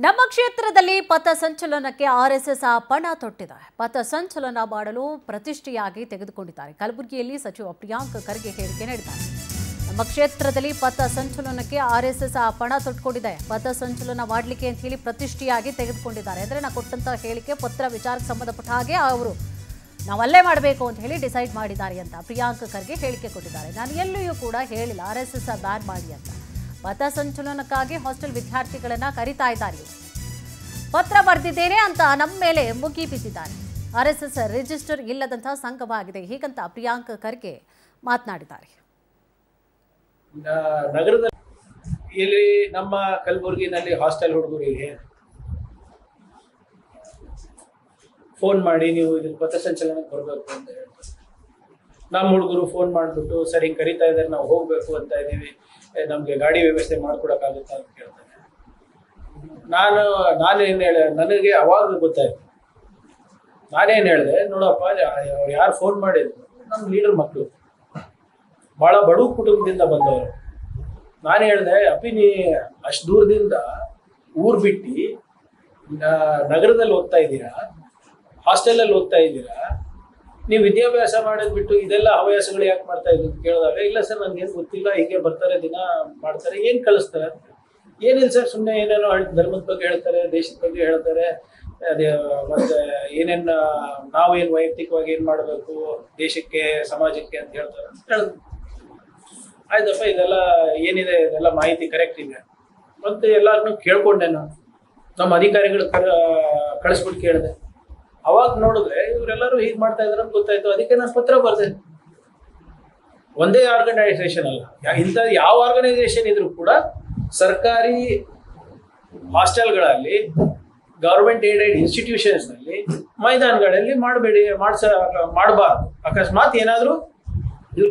ನಮ್ಮ ಕ್ಷೇತ್ರದಲ್ಲಿ ಪಥಸಂಚಲನಕ್ಕೆ ಆರ್ಎಸ್ಎಸ್ ಪಣ ತೊಟ್ಟಿದೆ. ಪಥಸಂಚಲನ ಮಾಡಲು ಪ್ರತಿಷ್ಠೆಯಾಗಿ ತೆಗೆದುಕೊಂಡಿದ್ದಾರೆ. ಕಲಬುರಗಿಯಲ್ಲಿ ಸಚಿವ ಪ್ರಿಯಾಂಕ್ ಖರ್ಗೆ ಹೇಳಿಕೆ ನೀಡಿದ್ದಾರೆ. ನಮ್ಮ ಕ್ಷೇತ್ರದಲ್ಲಿ ಪಥಸಂಚಲನಕ್ಕೆ ಆರ್ಎಸ್ಎಸ್ ಪಣ ತೊಟ್ಟುಕೊಂಡಿದೆ. ಪಥಸಂಚಲನ ಮಾಡಲಿಕ್ಕೆ ಅಂತ ಹೇಳಿ ಪ್ರತಿಷ್ಠೆಯಾಗಿ ತೆಗೆದುಕೊಂಡಿದ್ದಾರೆ. ಅಂದರೆ ನಾ ಕೊಟ್ಟಂತ ಹೇಳಿಕೆ ಪತ್ರ ವಿಚಾರಕ್ಕೆ ಸಂಬಂಧಪಟ್ಟ ಹಾಗೆ ಅವರು ನಾವಲ್ಲೇ ಮಾಡಬೇಕು ಅಂತ ಹೇಳಿ ಡಿಸೈಡ್ ಮಾಡಿದ್ದಾರೆ ಅಂತ ಪ್ರಿಯಾಂಕ್ ಖರ್ಗೆ ಹೇಳಿಕೆ ಕೊಟ್ಟಿದ್ದಾರೆ. ನಾನು ಎಲ್ಲಿಯೂ ಕೂಡ ಹೇಳಿಲ್ಲ ಆರ್ಎಸ್ಎಸ್ ಬ್ಯಾನ್ ಮಾಡಿ ಅಂತ. ಪಥಸಂಚಲನಕ್ಕಾಗಿ ಹಾಸ್ಟೆಲ್ ವಿದ್ಯಾರ್ಥಿಗಳನ್ನ ಕರೀತಾ ಇದ್ದಾರೆ. ಪತ್ರ ಬರೆದಿದ್ದೇನೆ ಅಂತ ನಮ್ಮ ಮೇಲೆ ಮುಗಿ ಬಿದ್ದಿದ್ದಾರೆ. ಆರ್ಎಸ್ಎಸ್ ರಿಜಿಸ್ಟರ್ ಇಲ್ಲದಂತಹ ಸಂಘವಾಗಿದೆ ಹೀಗಂತ ಪ್ರಿಯಾಂಕ್ ಖರ್ಗೆ ಮಾತನಾಡಿದ್ದಾರೆ. ನಗರದಲ್ಲಿ ಇಲ್ಲಿ ನಮ್ಮ ಕಲಬುರಗಿನಲ್ಲಿ ಹಾಸ್ಟೆಲ್ ಹುಡುಗರಿಗೆ ಫೋನ್ ಮಾಡಿ ನೀವು ಇದಕ್ಕೆ ಪಥಸಂಚಲನಕ್ಕೆ ಬರಬೇಕು ಅಂತ ಹೇಳ್ತಾರೆ. ನಮ್ಮ ಹುಡುಗರು ಫೋನ್ ಮಾಡಿಬಿಟ್ಟು ಸರ್ ಹಿಂಗೆ ಕರೀತಾ ಇದ್ದಾರೆ, ನಾವು ಹೋಗಬೇಕು ಅಂತ ಇದ್ದೀವಿ, ನಮಗೆ ಗಾಡಿ ವ್ಯವಸ್ಥೆ ಮಾಡ್ಕೊಡಕ್ಕಾಗುತ್ತಾ ಅಂತ ಕೇಳ್ತಾರೆ. ನಾನೇನು ಹೇಳಿದೆ, ನನಗೆ ಅವಾಗ ಗೊತ್ತಾಯ್ತು. ನಾನೇನು ಹೇಳಿದೆ, ನೋಡಪ್ಪ ಅವ್ರು ಯಾರು ಫೋನ್ ಮಾಡಿದ್ರು ನಮ್ಮ ಲೀಡರ್ ಮಕ್ಕಳು, ಭಾಳ ಬಡವ ಕುಟುಂಬದಿಂದ ಬಂದವರು. ನಾನು ಹೇಳಿದೆ, ಅಪ್ಪಿ ನೀ ಅಷ್ಟು ದೂರದಿಂದ ಊರು ಬಿಟ್ಟು ನಗರದಲ್ಲಿ ಓದ್ತಾ ಇದ್ದೀರಾ, ಹಾಸ್ಟೆಲಲ್ಲಿ ಓದ್ತಾ ಇದ್ದೀರಾ, ನೀವು ವಿದ್ಯಾಭ್ಯಾಸ ಮಾಡೋದು ಬಿಟ್ಟು ಇದೆಲ್ಲ ಹವ್ಯಾಸಗಳು ಯಾಕೆ ಮಾಡ್ತಾ ಇದ್ದೀವಿ ಅಂತ ಕೇಳಿದಾಗ, ಇಲ್ಲ ಸರ್ ನನಗೇನು ಗೊತ್ತಿಲ್ಲ, ಹೀಗೆ ಬರ್ತಾರೆ ದಿನ ಮಾಡ್ತಾರೆ, ಏನು ಕಳಿಸ್ತಾರೆ ಅಂತ. ಏನಿಲ್ಲ ಸರ್, ಸುಮ್ಮನೆ ಏನೇನೋ ಧರ್ಮದ ಬಗ್ಗೆ ಹೇಳ್ತಾರೆ, ದೇಶದ ಬಗ್ಗೆ ಹೇಳ್ತಾರೆ, ಅದೇ ಮತ್ತೆ ಏನೇನು ನಾವೇನು ವೈಯಕ್ತಿಕವಾಗಿ ಏನು ಮಾಡಬೇಕು ದೇಶಕ್ಕೆ ಸಮಾಜಕ್ಕೆ ಅಂತ ಹೇಳ್ತಾರೆ ಅಂತ ಹೇಳಿದ್ರು. ಆಯ್ತಪ್ಪ, ಇದೆಲ್ಲ ಏನಿದೆ ಇದೆಲ್ಲ ಮಾಹಿತಿ ಕರೆಕ್ಟ್ ಇದೆ ಮತ್ತೆ ಎಲ್ಲಾರನ್ನೂ ಕೇಳ್ಕೊಂಡೆ. ನಾನು ನಮ್ಮ ಅಧಿಕಾರಿಗಳು ಕಳಿಸ್ಬಿಟ್ಟು ಕೇಳಿದೆ. ಅವಾಗ ನೋಡಿದ್ರೆ ಇವರೆಲ್ಲರೂ ಹೀಗೆ ಮಾಡ್ತಾ ಇದ್ದಾರೆ ಅಂತ ಗೊತ್ತಾಯ್ತು. ಅದಕ್ಕೆ ನಾನು ಪತ್ರ ಬರ್ದೆ. ಒಂದೇ ಆರ್ಗನೈಸೇಷನ್ ಅಲ್ಲ, ಇಂಥ ಯಾವ ಆರ್ಗನೈಸೇಷನ್ ಇದ್ರೂ ಕೂಡ ಸರ್ಕಾರಿ ಹಾಸ್ಟೆಲ್ಗಳಲ್ಲಿ, ಗವರ್ಮೆಂಟ್ ಏಡೆಡ್ ಇನ್ಸ್ಟಿಟ್ಯೂಷನ್ಸ್ ನಲ್ಲಿ, ಮೈದಾನಗಳಲ್ಲಿ ಮಾಡಬಾರ್ದು. ಅಕಸ್ಮಾತ್ ಏನಾದರೂ ಇವ್ರು